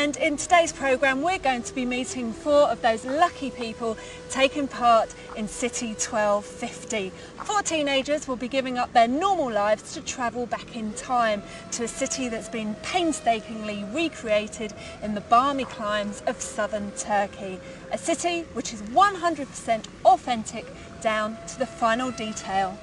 And in today's programme we're going to be meeting 4 of those lucky people taking part in City 1250. 4 teenagers will be giving up their normal lives to travel back in time to a city that's been painstakingly recreated in the balmy climes of southern Turkey. A city which is 100% authentic down to the final detail.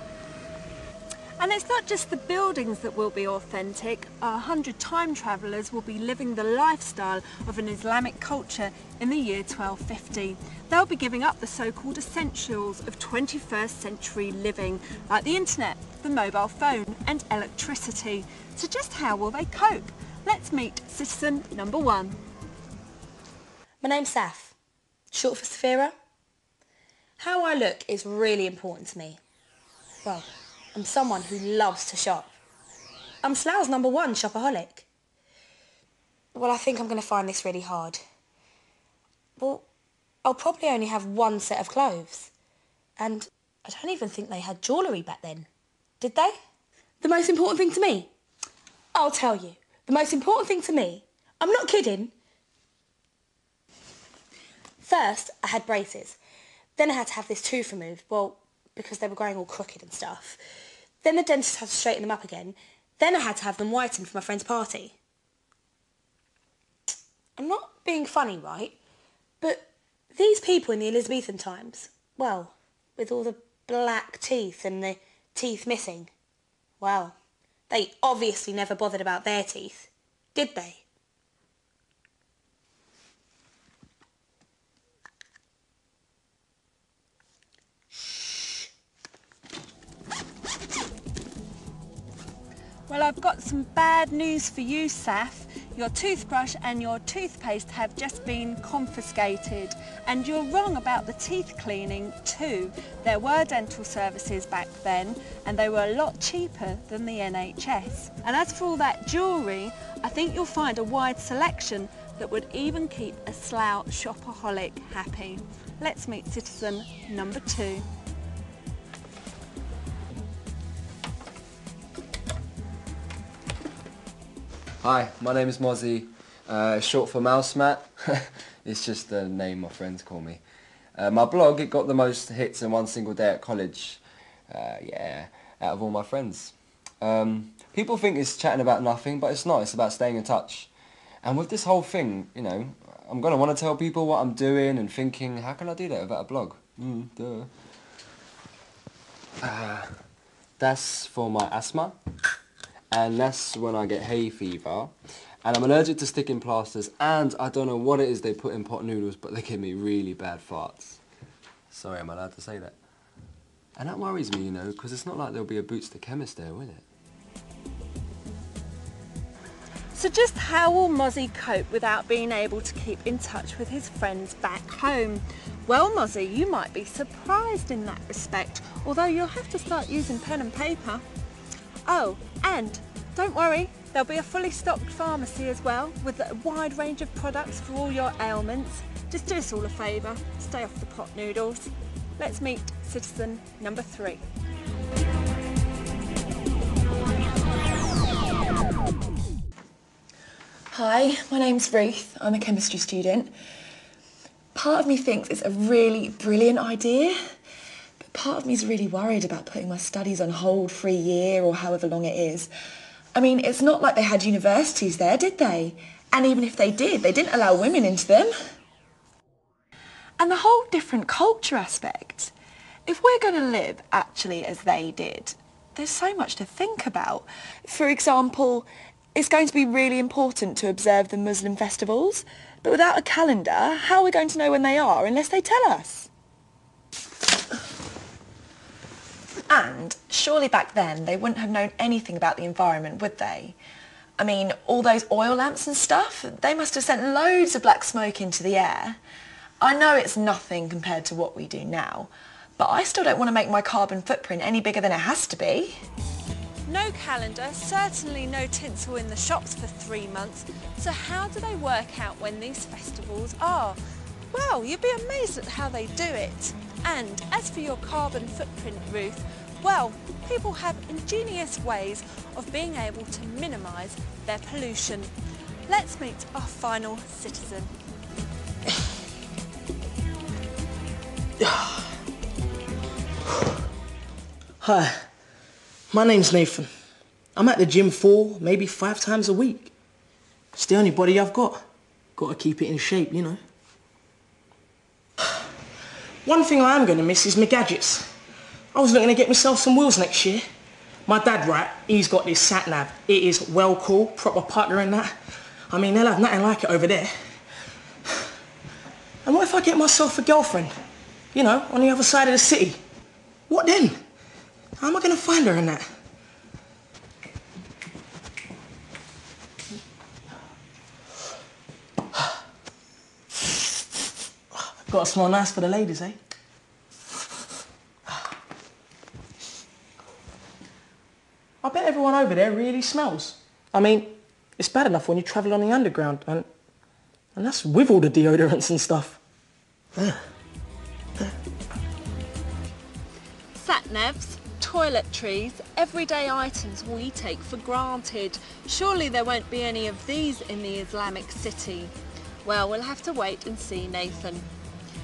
And it's not just the buildings that will be authentic. 100 time travellers will be living the lifestyle of an Islamic culture in the year 1250. They'll be giving up the so-called essentials of 21st century living, like the internet, the mobile phone and electricity. So just how will they cope? Let's meet citizen number 1. My name's Saf, short for Safira. How I look is really important to me. Well, I'm someone who loves to shop. I'm Slough's number 1 shopaholic. Well, I think I'm going to find this really hard. Well, I'll probably only have 1 set of clothes. And I don't even think they had jewellery back then. Did they? The most important thing to me? I'll tell you. The most important thing to me, I'm not kidding. First, I had braces. Then I had to have this tooth removed, well, because they were growing all crooked and stuff. Then the dentist had to straighten them up again. Then I had to have them whitened for my friend's party. I'm not being funny, right? But these people in the Elizabethan times, well, with all the black teeth and the teeth missing, well, they obviously never bothered about their teeth, did they? Well, I've got some bad news for you, Saf. Your toothbrush and your toothpaste have just been confiscated. And you're wrong about the teeth cleaning too. There were dental services back then and they were a lot cheaper than the NHS. And as for all that jewellery, I think you'll find a wide selection that would even keep a Slough shopaholic happy. Let's meet citizen number 2. Hi, my name is Mozzie, short for Mouse Mat. It's just the name my friends call me. My blog, it got the most hits in one single day at college, yeah, out of all my friends. People think it's chatting about nothing, but it's not, it's about staying in touch. And with this whole thing, you know, I'm going to want to tell people what I'm doing and thinking, how can I do that without a blog? Duh. That's for my asthma. And that's when I get hay fever, and I'm allergic to sticking plasters, and I don't know what it is they put in pot noodles, but they give me really bad farts. Sorry, am I allowed to say that? And that worries me, you know, because it's not like there'll be a Boots the Chemist there, will it? So just how will Mozzie cope without being able to keep in touch with his friends back home? Well, Mozzie, you might be surprised in that respect, although you'll have to start using pen and paper. Oh, and don't worry, there'll be a fully stocked pharmacy as well with a wide range of products for all your ailments. Just do us all a favour, stay off the pot noodles. Let's meet citizen number 3. Hi, my name's Ruth. I'm a chemistry student. Part of me thinks it's a really brilliant idea. Part of me is really worried about putting my studies on hold for a year or however long it is. I mean, it's not like they had universities there, did they? And even if they did, they didn't allow women into them. And the whole different culture aspect. If we're going to live actually as they did, there's so much to think about. For example, it's going to be really important to observe the Muslim festivals, but without a calendar, how are we going to know when they are unless they tell us? And surely back then they wouldn't have known anything about the environment, would they? I mean, all those oil lamps and stuff, they must have sent loads of black smoke into the air. I know it's nothing compared to what we do now, but I still don't want to make my carbon footprint any bigger than it has to be. No calendar, certainly no tinsel in the shops for 3 months, so how do they work out when these festivals are? Well, you'd be amazed at how they do it. And as for your carbon footprint, Ruth, well, people have ingenious ways of being able to minimise their pollution. let's meet our final citizen. Hi, my name's Nathan. I'm at the gym 4, maybe 5 times a week. It's the only body I've got. Got to keep it in shape, you know. One thing I am going to miss is my gadgets. I was looking to get myself some wheels next year. My dad, right, he's got this sat-nav. It is well cool, proper putter and that. I mean, they'll have nothing like it over there. And what if I get myself a girlfriend? You know, on the other side of the city? What then? How am I going to find her in that? Got to smell nice for the ladies, eh? I bet everyone over there really smells. I mean, it's bad enough when you travel on the underground, and that's with all the deodorants and stuff. Sat-navs, toiletries, everyday items we take for granted. Surely there won't be any of these in the Islamic city. Well, we'll have to wait and see, Nathan.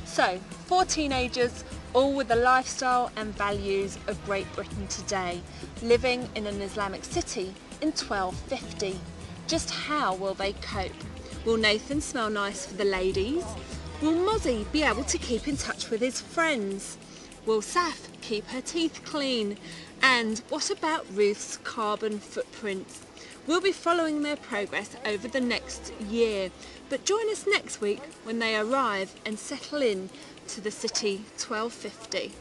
So, 4 teenagers, all with the lifestyle and values of Great Britain today, living in an Islamic city in 1250. Just how will they cope? Will Nathan smell nice for the ladies? Will Mozzie be able to keep in touch with his friends? Will Saf keep her teeth clean? And what about Ruth's carbon footprints? We'll be following their progress over the next year, but join us next week when they arrive and settle in to the city 1250.